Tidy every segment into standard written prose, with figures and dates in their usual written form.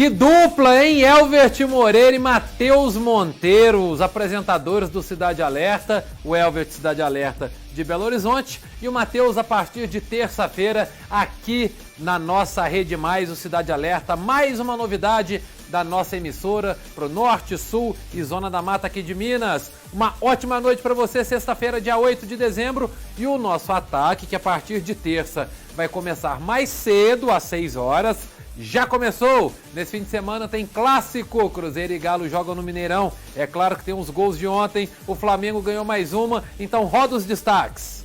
Que dupla, hein? Elvert Moreira e Matheus Monteiro, os apresentadores do Cidade Alerta. O Elvert, Cidade Alerta de Belo Horizonte, e o Matheus a partir de terça-feira aqui na nossa Rede Mais, o Cidade Alerta. Mais uma novidade da nossa emissora pro Norte, Sul e Zona da Mata aqui de Minas. Uma ótima noite para você, sexta-feira, dia 8 de dezembro. E o nosso ataque, que a partir de terça vai começar mais cedo, às 6 horas. Já começou! Nesse fim de semana tem clássico, Cruzeiro e Galo jogam no Mineirão. É claro que tem uns gols de ontem, o Flamengo ganhou mais uma, então roda os destaques.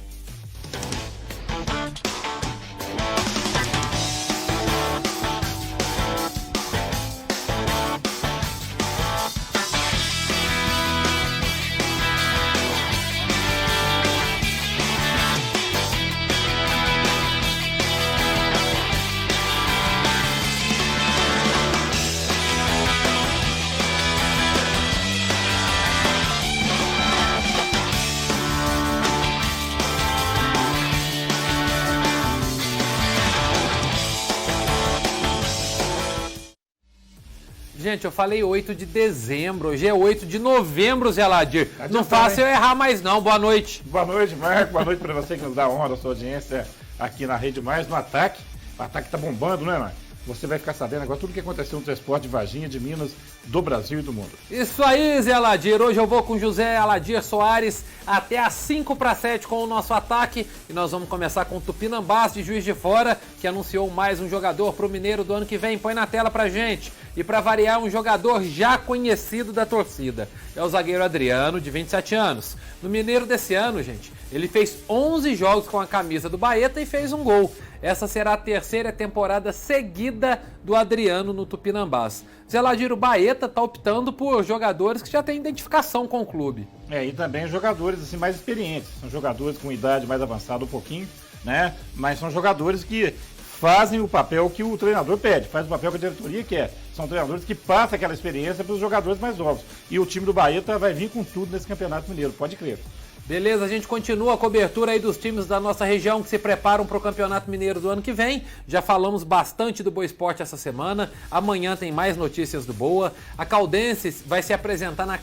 Gente, eu falei 8 de dezembro, hoje é 8 de novembro, Zé Ladir. Não faça eu errar mais não, boa noite. Boa noite, Marco, boa noite para você que nos dá a honra da sua audiência aqui na Rede Mais, no Ataque. O Ataque tá bombando, né, Marco? Você vai ficar sabendo agora tudo o que aconteceu no transporte de Varginha, de Minas, do Brasil e do mundo. Isso aí, Zé Aladir. Hoje eu vou com José Aladir Soares até às 5:50 com o nosso ataque. E nós vamos começar com o Tupinambás de Juiz de Fora, que anunciou mais um jogador para o Mineiro do ano que vem. Põe na tela pra gente. E para variar, um jogador já conhecido da torcida. É o zagueiro Adriano, de 27 anos. No Mineiro desse ano, gente, ele fez 11 jogos com a camisa do Baeta e fez um gol. Essa será a terceira temporada seguida do Adriano no Tupinambás. Zé Ladir, o Baeta está optando por jogadores que já têm identificação com o clube. E também jogadores assim, mais experientes. São jogadores com idade mais avançada um pouquinho, né? Mas são jogadores que fazem o papel que o treinador pede, faz o papel que a diretoria quer. São treinadores que passam aquela experiência para os jogadores mais novos. E o time do Baeta vai vir com tudo nesse Campeonato Mineiro, pode crer. Beleza, a gente continua a cobertura aí dos times da nossa região que se preparam para o Campeonato Mineiro do ano que vem. Já falamos bastante do Boa Esporte essa semana. Amanhã tem mais notícias do Boa. A Caldense vai se apresentar na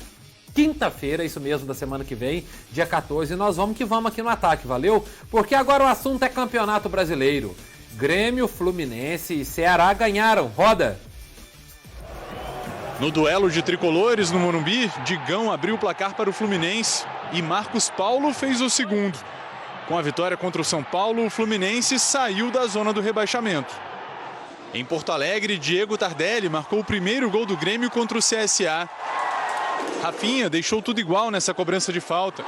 quinta-feira, isso mesmo, da semana que vem, dia 14. E nós vamos que vamos aqui no ataque, valeu? Porque agora o assunto é Campeonato Brasileiro. Grêmio, Fluminense e Ceará ganharam. Roda! No duelo de tricolores no Morumbi, Digão abriu o placar para o Fluminense e Marcos Paulo fez o segundo. Com a vitória contra o São Paulo, o Fluminense saiu da zona do rebaixamento. Em Porto Alegre, Diego Tardelli marcou o primeiro gol do Grêmio contra o CSA. Rafinha deixou tudo igual nessa cobrança de falta.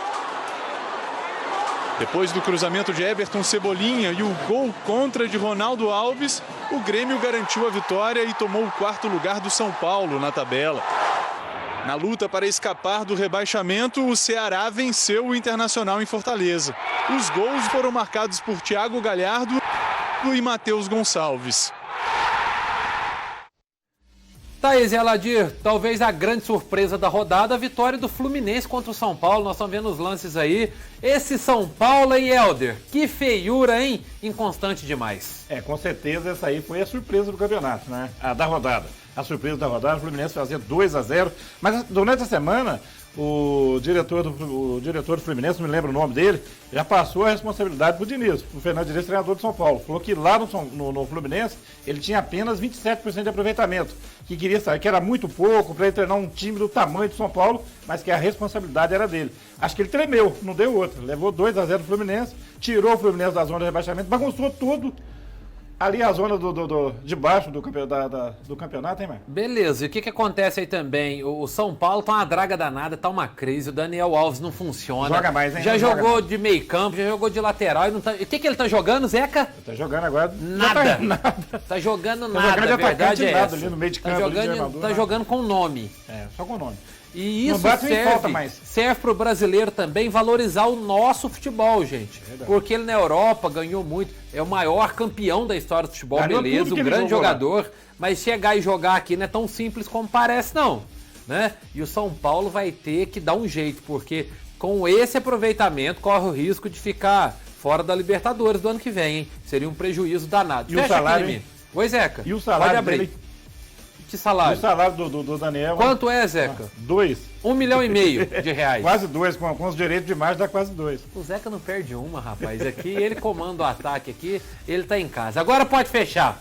Depois do cruzamento de Everton Cebolinha e o gol contra de Ronaldo Alves, o Grêmio garantiu a vitória e tomou o quarto lugar do São Paulo na tabela. Na luta para escapar do rebaixamento, o Ceará venceu o Internacional em Fortaleza. Os gols foram marcados por Thiago Galhardo e Matheus Gonçalves. Thaís e Aladir, talvez a grande surpresa da rodada, a vitória do Fluminense contra o São Paulo. Nós estamos vendo os lances aí. Esse São Paulo, hein, Helder? Que feiura, hein? Inconstante demais. Com certeza essa aí foi a surpresa do campeonato, né? Da rodada. A surpresa da rodada, o Fluminense fazia 2-0. Mas durante a semana, o diretor do Fluminense, não me lembro o nome dele, já passou a responsabilidade pro Diniz, pro Fernando Diniz, treinador de São Paulo. Falou que lá no Fluminense ele tinha apenas 27% de aproveitamento, que queria saber que era muito pouco para ele treinar um time do tamanho de São Paulo, mas que a responsabilidade era dele. Acho que ele tremeu, não deu outra. Levou 2-0 pro Fluminense, tirou o Fluminense da zona de rebaixamento, bagunçou tudo. Ali a zona de baixo do campeonato, hein, mano? Beleza, e o que acontece aí também? O São Paulo tá uma draga danada, tá uma crise, o Daniel Alves não funciona. Joga mais, hein? Já jogou de meio campo, já jogou de lateral e não tá... O que ele tá jogando, Zeca? Tá jogando agora... Nada. Tá jogando nada, a verdade é essa. Ali no meio de campo, tá jogando com nome. Só com nome. E isso serve para o brasileiro também valorizar o nosso futebol, gente. Porque ele na Europa ganhou muito, é o maior campeão da história do futebol, beleza, um grande jogador, mas chegar e jogar aqui não é tão simples como parece, não. Né? E o São Paulo vai ter que dar um jeito, porque com esse aproveitamento corre o risco de ficar fora da Libertadores do ano que vem, hein? Seria um prejuízo danado. E o salário, hein? Oi, Zeca. E o salário pode abrir. Dele... Que de salário. O salário do Daniel. Quanto é, Zeca? 2. 1,5 milhão de reais. Quase 2, com os direitos de imagem dá quase 2. O Zeca não perde uma, rapaz. Aqui ele comanda o ataque aqui, ele tá em casa. Agora pode fechar.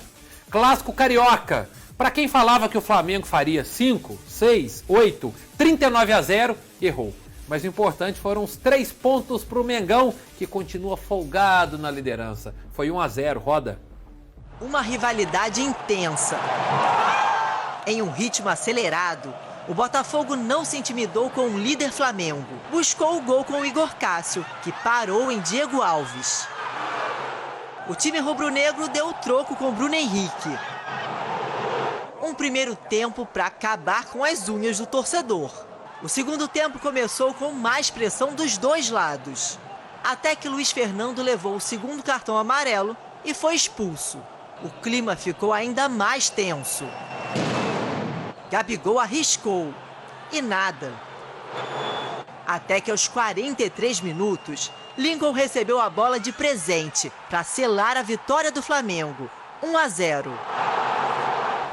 Clássico carioca. Pra quem falava que o Flamengo faria 5, 6, 8, 39-0, errou. Mas o importante foram os 3 pontos pro Mengão, que continua folgado na liderança. Foi 1-0, roda. Uma rivalidade intensa. Em um ritmo acelerado, o Botafogo não se intimidou com o líder Flamengo. Buscou o gol com o Igor Cássio, que parou em Diego Alves. O time rubro-negro deu o troco com Bruno Henrique. Um primeiro tempo para acabar com as unhas do torcedor. O segundo tempo começou com mais pressão dos dois lados. Até que Luiz Fernando levou o segundo cartão amarelo e foi expulso. O clima ficou ainda mais tenso. Gabigol arriscou. E nada. Até que aos 43 minutos, Lincoln recebeu a bola de presente para selar a vitória do Flamengo. 1-0.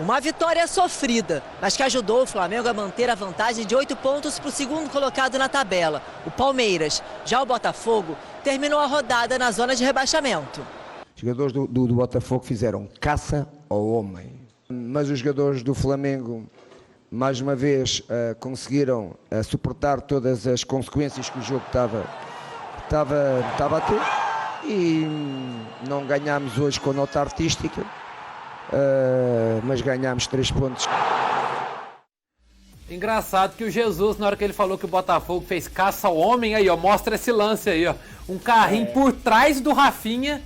Uma vitória sofrida, mas que ajudou o Flamengo a manter a vantagem de 8 pontos para o segundo colocado na tabela, o Palmeiras. Já o Botafogo terminou a rodada na zona de rebaixamento. Os jogadores do Botafogo fizeram caça ao homem, mas os jogadores do Flamengo, mais uma vez, conseguiram suportar todas as consequências que o jogo estava a ter e não ganhámos hoje com nota artística. Mas ganhámos 3 pontos. Engraçado que o Jesus, na hora que ele falou que o Botafogo fez caça ao homem, aí ó, mostra esse lance aí, ó. Um carrinho por trás do Rafinha,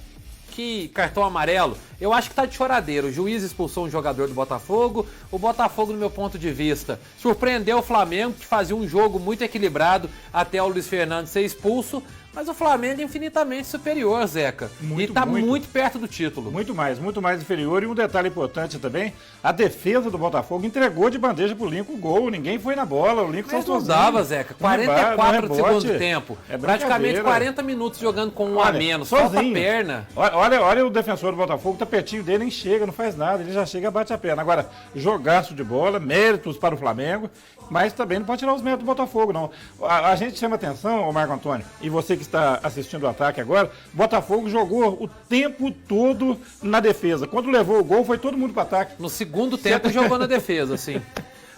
que cartão amarelo. Eu acho que tá de choradeira. O juiz expulsou um jogador do Botafogo. O Botafogo, no meu ponto de vista, surpreendeu o Flamengo, que fazia um jogo muito equilibrado até o Luiz Fernando ser expulso. Mas o Flamengo é infinitamente superior, Zeca. E tá muito perto do título. Muito mais inferior. E um detalhe importante também, a defesa do Botafogo entregou de bandeja pro Lincoln o gol. Ninguém foi na bola, o Lincoln só sozinho. Dava, Zeca. 44 do segundo tempo. Praticamente 40 minutos jogando com um a menos. Falta a perna. Olha o defensor do Botafogo, tá pertinho dele, nem chega, não faz nada. Ele já chega e bate a perna. Agora, jogaço de bola, méritos para o Flamengo, mas também não pode tirar os méritos do Botafogo, não. A gente chama atenção, Marco Antônio, e você que está assistindo o ataque agora, o Botafogo jogou o tempo todo na defesa. Quando levou o gol, foi todo mundo para ataque. No segundo tempo jogou na defesa, sim.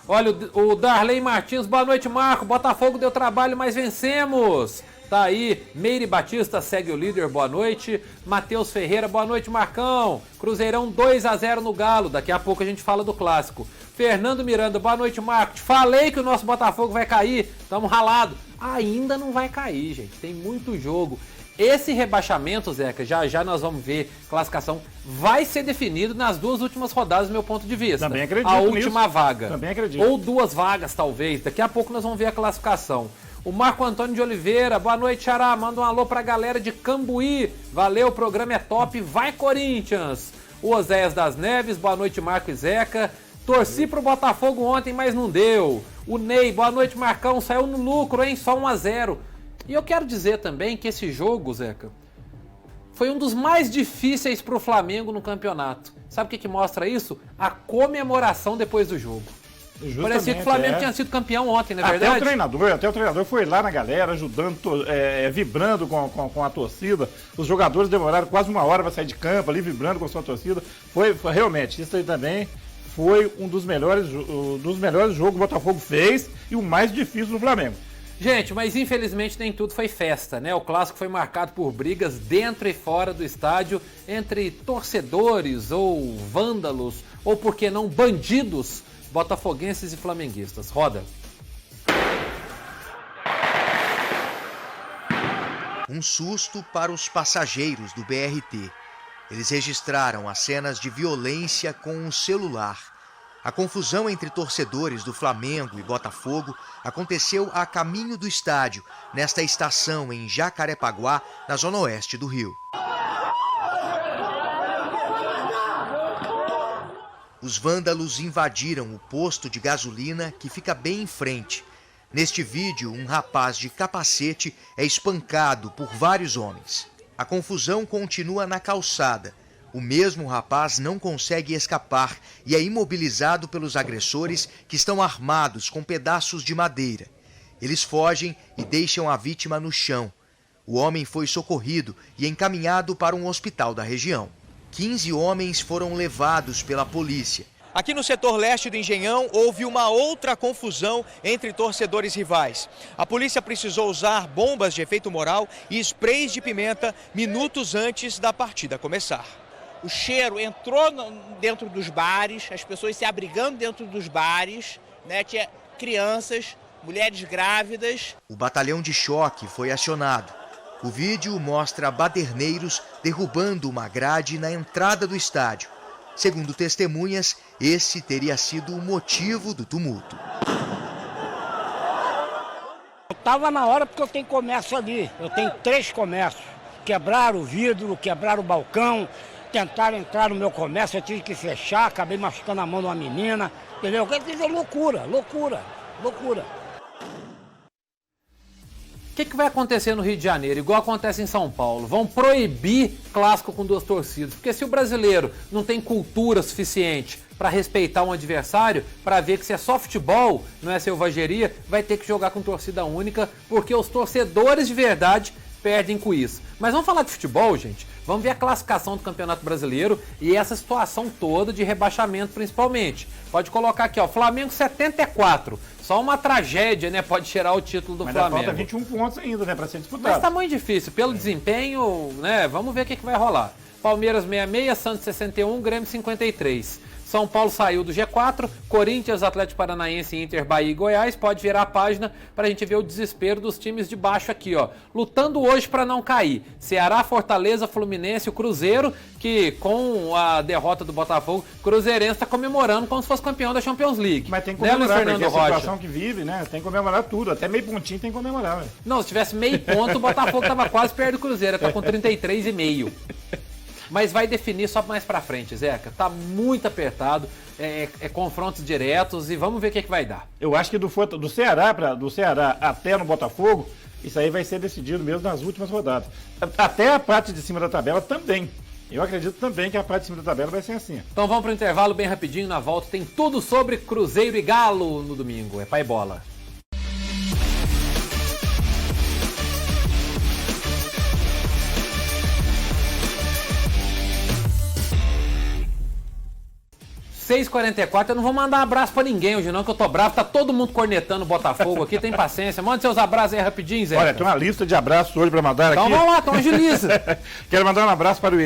Olha, o Darley Martins, boa noite, Marco. Botafogo deu trabalho, mas vencemos. Tá aí, Meire Batista segue o líder, boa noite. Matheus Ferreira, boa noite, Marcão. Cruzeirão 2-0 no Galo, daqui a pouco a gente fala do clássico. Fernando Miranda, boa noite, Marco. Te falei que o nosso Botafogo vai cair, tamo ralado. Ainda não vai cair, gente, tem muito jogo. Esse rebaixamento, Zeca, já nós vamos ver, classificação, vai ser definido nas 2 últimas rodadas, do meu ponto de vista. Também acredito a última nisso. vaga. Também acredito. Ou 2 vagas, talvez. Daqui a pouco nós vamos ver a classificação. O Marco Antônio de Oliveira, boa noite, Xará. Manda um alô pra galera de Cambuí. Valeu, o programa é top. Vai, Corinthians. O Oséias das Neves, boa noite, Marco e Zeca. Torci pro Botafogo ontem, mas não deu. O Ney, boa noite, Marcão. Saiu no lucro, hein? Só 1-0. E eu quero dizer também que esse jogo, Zeca, foi um dos mais difíceis pro Flamengo no campeonato. Sabe o que mostra isso? A comemoração depois do jogo. Justamente, parecia que o Flamengo tinha sido campeão ontem, não é verdade? Até o treinador foi lá na galera, ajudando, vibrando com a torcida. Os jogadores demoraram quase 1 hora para sair de campo ali, vibrando com a sua torcida. Foi realmente, isso aí também foi um dos melhores jogos que o Botafogo fez e o mais difícil do Flamengo. Gente, mas infelizmente nem tudo foi festa, né? O clássico foi marcado por brigas dentro e fora do estádio entre torcedores ou vândalos, ou por que não bandidos, botafoguenses e flamenguistas. Roda. Um susto para os passageiros do BRT. Eles registraram as cenas de violência com um celular. A confusão entre torcedores do Flamengo e Botafogo aconteceu a caminho do estádio, nesta estação em Jacarepaguá, na zona oeste do Rio. Os vândalos invadiram o posto de gasolina que fica bem em frente. Neste vídeo, um rapaz de capacete é espancado por vários homens. A confusão continua na calçada. O mesmo rapaz não consegue escapar e é imobilizado pelos agressores que estão armados com pedaços de madeira. Eles fogem e deixam a vítima no chão. O homem foi socorrido e encaminhado para um hospital da região. 15 homens foram levados pela polícia. Aqui no setor leste do Engenhão, houve uma outra confusão entre torcedores rivais. A polícia precisou usar bombas de efeito moral e sprays de pimenta minutos antes da partida começar. O cheiro entrou dentro dos bares, as pessoas se abrigando dentro dos bares, né? Tinha crianças, mulheres grávidas. O batalhão de choque foi acionado. O vídeo mostra baderneiros derrubando uma grade na entrada do estádio. Segundo testemunhas, esse teria sido o motivo do tumulto. Eu estava na hora porque eu tenho comércio ali. Eu tenho 3 comércios. Quebraram o vidro, quebraram o balcão, tentaram entrar no meu comércio, eu tive que fechar, acabei machucando a mão de uma menina. Entendeu? Quer dizer, loucura. O que vai acontecer no Rio de Janeiro, igual acontece em São Paulo? Vão proibir clássico com 2 torcidas, porque se o brasileiro não tem cultura suficiente para respeitar um adversário, para ver que se é só futebol, não é selvageria, vai ter que jogar com torcida única, porque os torcedores de verdade perdem com isso. Mas vamos falar de futebol, gente? Vamos ver a classificação do Campeonato Brasileiro e essa situação toda de rebaixamento principalmente. Pode colocar aqui, ó, Flamengo 74. Só uma tragédia, né? Pode tirar o título do Flamengo. Mas falta 21 pontos ainda, né? Para ser disputado. Mas tá muito difícil. Pelo desempenho, né? Vamos ver o que vai rolar. Palmeiras 66, Santos 61, Grêmio 53. São Paulo saiu do G4, Corinthians, Atlético Paranaense, Inter, Bahia e Goiás. Pode virar a página para a gente ver o desespero dos times de baixo aqui, ó. Lutando hoje para não cair. Ceará, Fortaleza, Fluminense, o Cruzeiro, que com a derrota do Botafogo, o Cruzeirense está comemorando como se fosse campeão da Champions League. Mas tem que comemorar, porque a situação que vive, né? Tem que comemorar tudo. Até meio pontinho tem que comemorar, velho. Não, se tivesse meio ponto, o Botafogo tava quase perto do Cruzeiro. Tá com 33,5. Mas vai definir só mais pra frente, Zeca. Tá muito apertado, é confrontos diretos e vamos ver o que vai dar. Eu acho que do Ceará até no Botafogo, isso aí vai ser decidido mesmo nas últimas rodadas. Até a parte de cima da tabela também. Eu acredito também que a parte de cima da tabela vai ser assim. Então vamos pro intervalo bem rapidinho, na volta tem tudo sobre Cruzeiro e Galo no domingo. É pai bola. (6h44), eu não vou mandar um abraço pra ninguém hoje não, que eu tô bravo, tá todo mundo cornetando o Botafogo aqui, tem paciência. Manda seus abraços aí rapidinho, Zé. Olha, tem uma lista de abraços hoje pra mandar então aqui. Então vamos lá, então agiliza. Quero mandar um abraço para o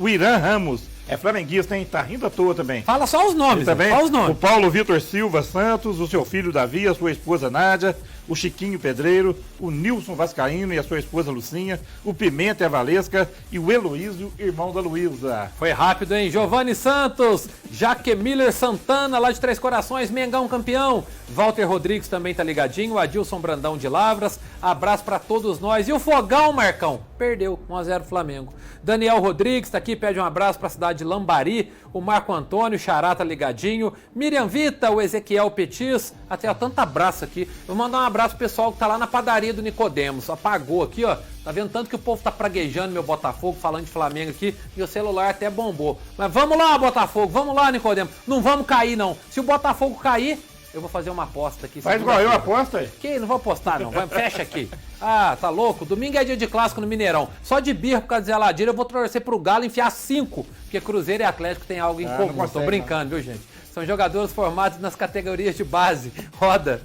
Irã Ramos. É flamenguista, hein? Tá rindo à toa também. Fala só os nomes, também. Só os nomes. O Paulo Vitor Silva Santos, o seu filho Davi, a sua esposa Nádia, o Chiquinho Pedreiro, o Nilson Vascaíno e a sua esposa Lucinha, o Pimenta e a Valesca e o Heloísio, irmão da Luísa. Foi rápido, hein? Giovanni Santos, Jaque Miller Santana, lá de Três Corações, Mengão campeão. Walter Rodrigues também tá ligadinho, Adilson Brandão de Lavras, abraço pra todos nós. E o Fogão, Marcão, perdeu, 1-0 Flamengo. Daniel Rodrigues tá aqui, pede um abraço pra cidade de Lambari, o Marco Antônio, Xará tá ligadinho, Miriam Vita, o Ezequiel Petis, até ó, tanto abraço aqui. Vou mandar um abraço pro pessoal que tá lá na padaria do Nicodemos, apagou aqui, ó, tá vendo tanto que o povo tá praguejando meu Botafogo, falando de Flamengo aqui, e o celular até bombou. Mas vamos lá, Botafogo, vamos lá, Nicodemos, não vamos cair não, se o Botafogo cair, eu vou fazer uma aposta aqui. Faz igual eu, aposta? Que? Não vou apostar não, fecha aqui. Ah, tá louco? Domingo é dia de clássico no Mineirão. Só de birra por causa de Zeladeira eu vou torcer pro Galo e enfiar 5, porque Cruzeiro e Atlético tem algo em comum. Consegue, tô brincando, viu, gente? São jogadores formados nas categorias de base. Roda.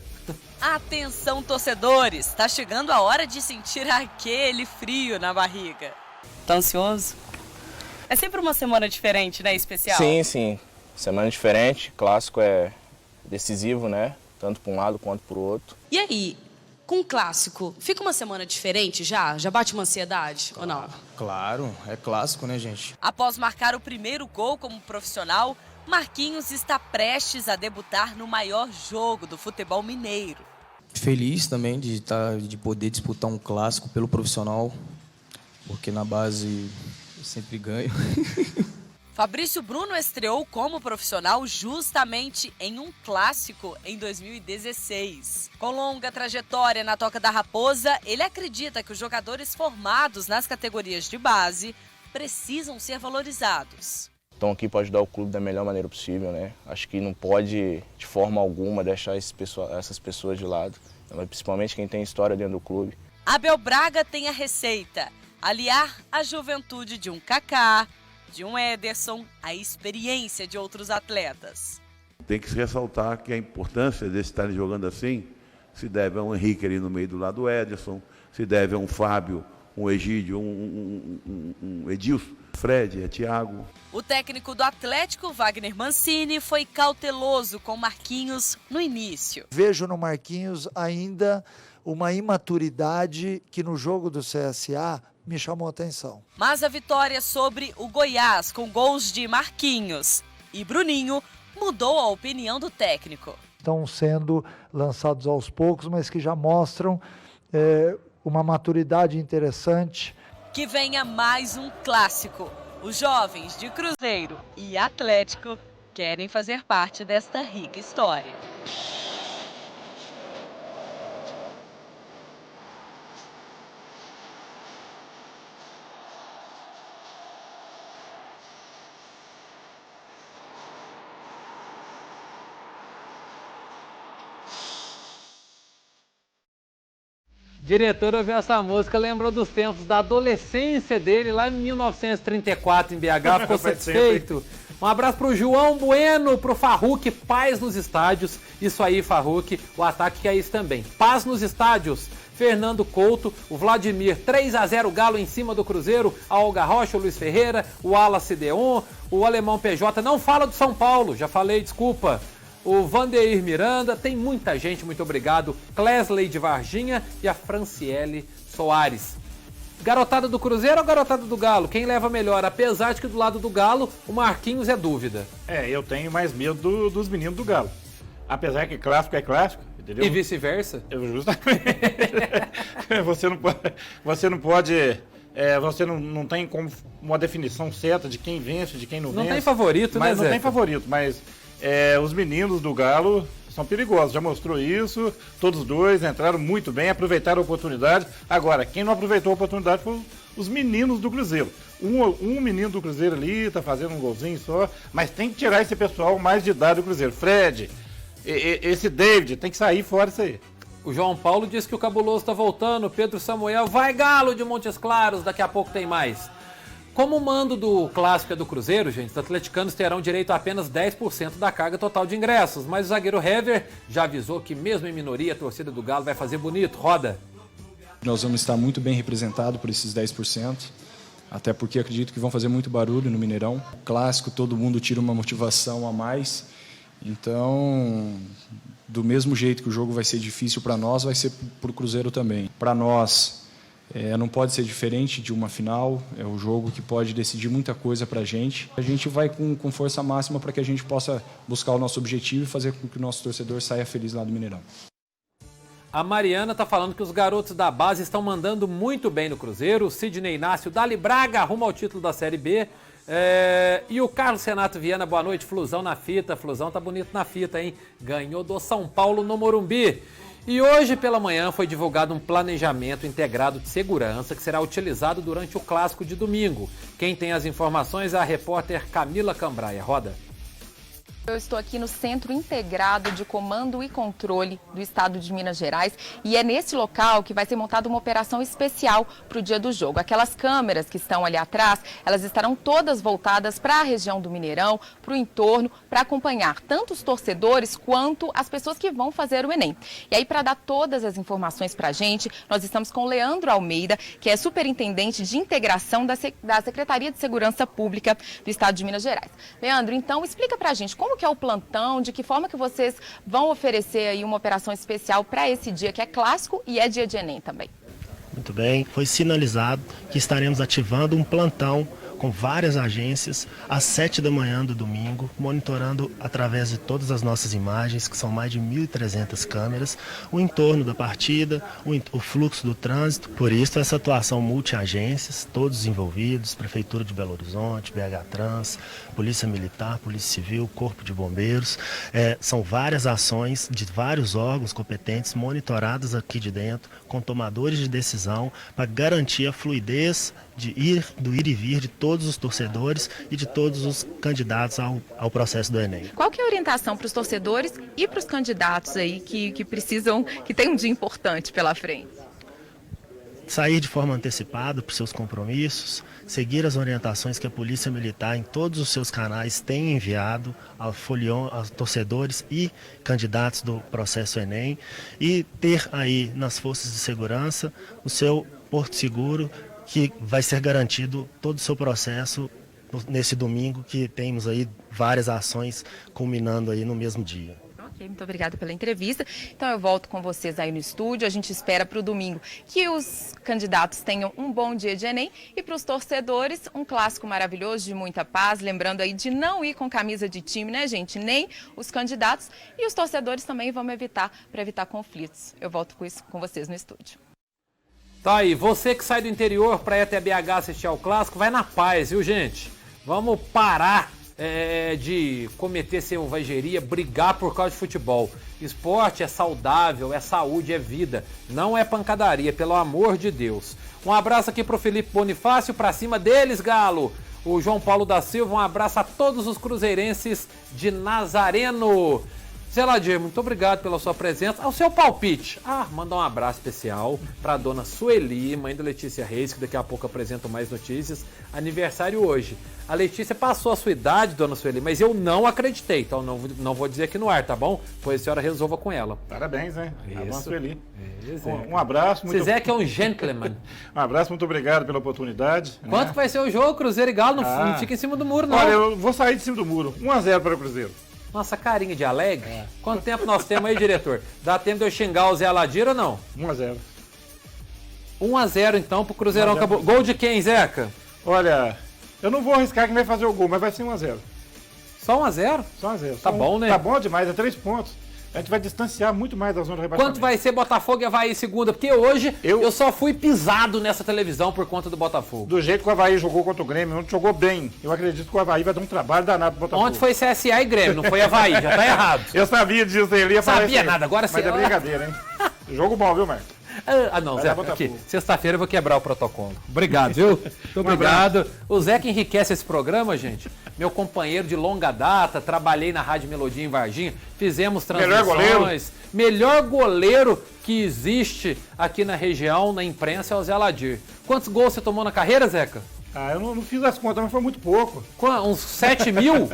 Atenção, torcedores! Tá chegando a hora de sentir aquele frio na barriga. Tá ansioso? É sempre uma semana diferente, né? Especial? Sim. Semana diferente. Clássico é decisivo, né? Tanto para um lado quanto para o outro. E aí, com o clássico, fica uma semana diferente já? Já bate uma ansiedade ou não? Claro, é clássico, né, gente? Após marcar o primeiro gol como profissional, Marquinhos está prestes a debutar no maior jogo do futebol mineiro. Feliz também de poder disputar um clássico pelo profissional, porque na base eu sempre ganho. Fabrício Bruno estreou como profissional justamente em um clássico em 2016. Com longa trajetória na Toca da Raposa, ele acredita que os jogadores formados nas categorias de base precisam ser valorizados. Estão aqui para ajudar o clube da melhor maneira possível, né? Acho que não pode, de forma alguma, deixar essas pessoas de lado, principalmente quem tem história dentro do clube. Abel Braga tem a receita: aliar a juventude de um Kaká, de um Ederson, a experiência de outros atletas. Tem que se ressaltar que a importância de estarem jogando assim se deve a um Henrique ali no meio do lado do Ederson, se deve a um Fábio, um Egídio, um Edilson, Fred, Thiago. O técnico do Atlético, Wagner Mancini, foi cauteloso com Marquinhos no início. Vejo no Marquinhos ainda uma imaturidade que no jogo do CSA me chamou a atenção. Mas a vitória sobre o Goiás, com gols de Marquinhos e Bruninho, mudou a opinião do técnico. Estão sendo lançados aos poucos, mas que já mostram uma maturidade interessante. Que venha mais um clássico. Os jovens de Cruzeiro e Atlético querem fazer parte desta rica história. Diretor ouviu essa música, lembrou dos tempos da adolescência dele, lá em 1934, em BH, ficou satisfeito. Um abraço pro João Bueno, pro Farruk, paz nos estádios. Isso aí, Farruk, o ataque que é isso também. Paz nos estádios. Fernando Couto, o Vladimir, 3-0 Galo em cima do Cruzeiro, a Olga Rocha, o Luiz Ferreira, o Wallace Deon, o Alemão PJ, não fala do São Paulo, já falei, desculpa. O Vandeir Miranda, tem muita gente, muito obrigado. Clesley de Varginha e a Franciele Soares. Garotada do Cruzeiro ou garotada do Galo? Quem leva melhor? Apesar de que do lado do Galo, o Marquinhos é dúvida. Eu tenho mais medo dos meninos do Galo. Apesar que clássico é clássico, entendeu? E vice-versa? Justamente. Você não tem como uma definição certa de quem vence, de quem não vence. Não tem favorito, mas né, não tem favorito, mas os meninos do Galo são perigosos, já mostrou isso, todos dois entraram muito bem, aproveitaram a oportunidade. Agora, quem não aproveitou a oportunidade foram os meninos do Cruzeiro. Um menino do Cruzeiro ali tá fazendo um golzinho só, mas tem que tirar esse pessoal mais de idade do Cruzeiro. Fred, esse David, tem que sair fora isso aí. O João Paulo disse que o Cabuloso tá voltando, Pedro Samuel, vai Galo de Montes Claros, daqui a pouco tem mais. Como o mando do clássico é do Cruzeiro, gente, os atleticanos terão direito a apenas 10% da carga total de ingressos, mas o zagueiro Hever já avisou que mesmo em minoria a torcida do Galo vai fazer bonito. Roda. Nós vamos estar muito bem representados por esses 10%, até porque acredito que vão fazer muito barulho no Mineirão. Clássico, todo mundo tira uma motivação a mais, então do mesmo jeito que o jogo vai ser difícil para nós, vai ser para o Cruzeiro também. Para nós, não pode ser diferente de uma final, é o jogo que pode decidir muita coisa para a gente. A gente vai com força máxima para que a gente possa buscar o nosso objetivo e fazer com que o nosso torcedor saia feliz lá do Mineirão. A Mariana tá falando que os garotos da base estão mandando muito bem no Cruzeiro. O Sidney Inácio, Dali Braga, rumo ao título da Série B. E o Carlos Renato Viana, boa noite, Flusão na fita. Flusão tá bonito na fita, hein? Ganhou do São Paulo no Morumbi. E hoje pela manhã foi divulgado um planejamento integrado de segurança que será utilizado durante o clássico de domingo. Quem tem as informações é a repórter Camila Cambraia. Roda. Eu estou aqui no Centro Integrado de Comando e Controle do Estado de Minas Gerais e é nesse local que vai ser montada uma operação especial para o dia do jogo. Aquelas câmeras que estão ali atrás, elas estarão todas voltadas para a região do Mineirão, para o entorno, para acompanhar tanto os torcedores quanto as pessoas que vão fazer o Enem. E aí, para dar todas as informações para a gente, nós estamos com o Leandro Almeida, que é superintendente de integração da Secretaria de Segurança Pública do Estado de Minas Gerais. Leandro, então explica para a gente como que é o plantão, de que forma que vocês vão oferecer aí uma operação especial para esse dia que é clássico e é dia de Enem também. Muito bem, foi sinalizado que estaremos ativando um plantão com várias agências às 7 da manhã do domingo, monitorando através de todas as nossas imagens, que são mais de 1.300 câmeras, o entorno da partida, o fluxo do trânsito. Por isso, essa atuação multi-agências, todos envolvidos, Prefeitura de Belo Horizonte, BH Trans, Polícia Militar, Polícia Civil, Corpo de Bombeiros. São várias ações de vários órgãos competentes monitoradas aqui de dentro, com tomadores de decisão, para garantir a fluidez do ir e vir de todos todos os torcedores e de todos os candidatos ao processo do Enem. Qual que é a orientação para os torcedores e para os candidatos aí que precisam, que tem um dia importante pela frente? Sair de forma antecipada para os seus compromissos, seguir as orientações que a Polícia Militar em todos os seus canais tem enviado aos torcedores e candidatos do processo Enem e ter aí nas forças de segurança o seu porto seguro, que vai ser garantido todo o seu processo nesse domingo, que temos aí várias ações culminando aí no mesmo dia. Ok, muito obrigada pela entrevista. Então eu volto com vocês aí no estúdio. A gente espera para o domingo que os candidatos tenham um bom dia de Enem e para os torcedores um clássico maravilhoso de muita paz. Lembrando aí de não ir com camisa de time, né, gente? Nem os candidatos e os torcedores também vamos evitar, para evitar conflitos. Eu volto com isso com vocês no estúdio. Tá aí, você que sai do interior para ir até BH assistir ao clássico, vai na paz, viu, gente? Vamos parar de cometer selvageria, brigar por causa de futebol. Esporte é saudável, é saúde, é vida. Não é pancadaria, pelo amor de Deus. Um abraço aqui pro Felipe Bonifácio, pra cima deles, Galo. O João Paulo da Silva, um abraço a todos os cruzeirenses de Nazareno. Zé Ladir, muito obrigado pela sua presença. Ao seu palpite. Mandar um abraço especial para a dona Sueli, mãe da Letícia Reis, que daqui a pouco apresento mais notícias. Aniversário hoje. A Letícia passou a sua idade, dona Sueli, mas eu não acreditei, então não vou dizer aqui no ar, tá bom? Pois a senhora resolva com ela. Parabéns, né? A dona Sueli. Um abraço. Zé que é um gentleman. Um abraço, muito obrigado pela oportunidade. Quanto vai ser o jogo, Cruzeiro e Galo? Não fica em cima do muro, não. Olha, eu vou sair de cima do muro. 1-0 para o Cruzeiro. Nossa, carinha de alegre. Quanto tempo nós temos aí, diretor? Dá tempo de eu xingar o Zé Ladir ou não? 1-0. 1-0 então pro Cruzeirão. Acabou. Gol de quem, Zeca? Olha, eu não vou arriscar quem vai fazer o gol, mas vai ser 1-0. Só 1-0? Só 1-0. Tá bom, né? Tá bom demais, é 3 pontos. A gente vai distanciar muito mais da zona de rebaixamento. Quanto vai ser Botafogo e Avaí segunda? Porque hoje eu só fui pisado nessa televisão por conta do Botafogo. Do jeito que o Avaí jogou contra o Grêmio, ontem jogou bem. Eu acredito que o Avaí vai dar um trabalho danado pro Botafogo. Ontem foi CSA e Grêmio, não foi Avaí, já tá errado. Eu sabia disso, ele ia falar. Sabia nada, agora Mas é brincadeira, hein? Jogo bom, viu, Marcos? Não, Zé, aqui, sexta-feira eu vou quebrar o protocolo. Obrigado, viu? Muito obrigado. O Zé que enriquece esse programa, gente. Meu companheiro de longa data, trabalhei na Rádio Melodia em Varginha, fizemos transmissões. Melhor goleiro que existe aqui na região, na imprensa, é o Zé Ladir. Quantos gols você tomou na carreira, Zeca? Eu não fiz as contas, mas foi muito pouco. Uns 7 mil?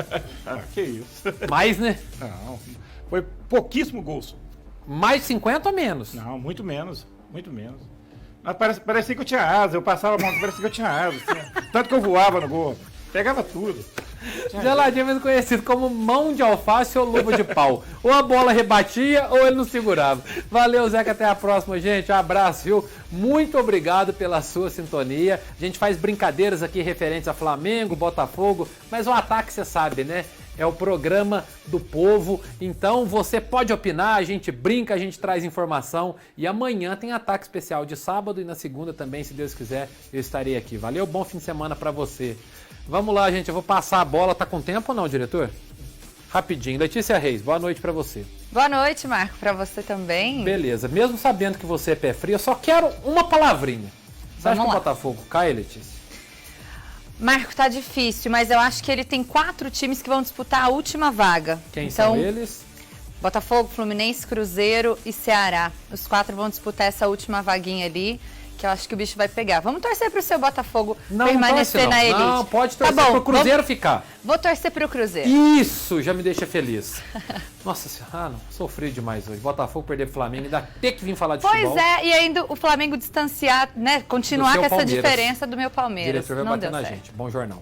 Que isso. Mais, né? Não, foi pouquíssimo gols. Mais 50 ou menos? Não, muito menos. Muito menos. Mas parecia que eu tinha asa, eu passava a mão, parecia que eu tinha asa. Tanto que eu voava no gol. Pegava tudo. Zé Ladir é mesmo conhecido como mão de alface ou luva de pau. Ou a bola rebatia ou ele não segurava. Valeu, Zeca, até a próxima, gente. Um abraço, viu? Muito obrigado pela sua sintonia. A gente faz brincadeiras aqui referentes a Flamengo, Botafogo, mas o ataque você sabe, né? É o programa do povo, então você pode opinar, a gente brinca, a gente traz informação e amanhã tem ataque especial de sábado e na segunda também, se Deus quiser, eu estarei aqui. Valeu, bom fim de semana pra você. Vamos lá, gente, eu vou passar a bola, tá com tempo ou não, diretor? Rapidinho. Letícia Reis, boa noite pra você. Boa noite, Marco, pra você também. Beleza, mesmo sabendo que você é pé frio, eu só quero uma palavrinha. Você acha que o Botafogo cai, Letícia? Marco, tá difícil, mas eu acho que ele tem 4 times que vão disputar a última vaga. Quem são eles? Botafogo, Fluminense, Cruzeiro e Ceará. Os 4 vão disputar essa última vaguinha ali, que eu acho que o bicho vai pegar. Vamos torcer pro seu Botafogo permanecer na elite. Não, pode torcer pro Cruzeiro ficar. Vou torcer pro Cruzeiro. Isso, já me deixa feliz. Nossa senhora, não, sofri demais hoje. Botafogo perder pro Flamengo, ainda ter que vir falar de futebol. Pois é, e ainda o Flamengo distanciar, né, continuar com essa diferença do meu Palmeiras. O diretor vai bater na gente. Bom jornal.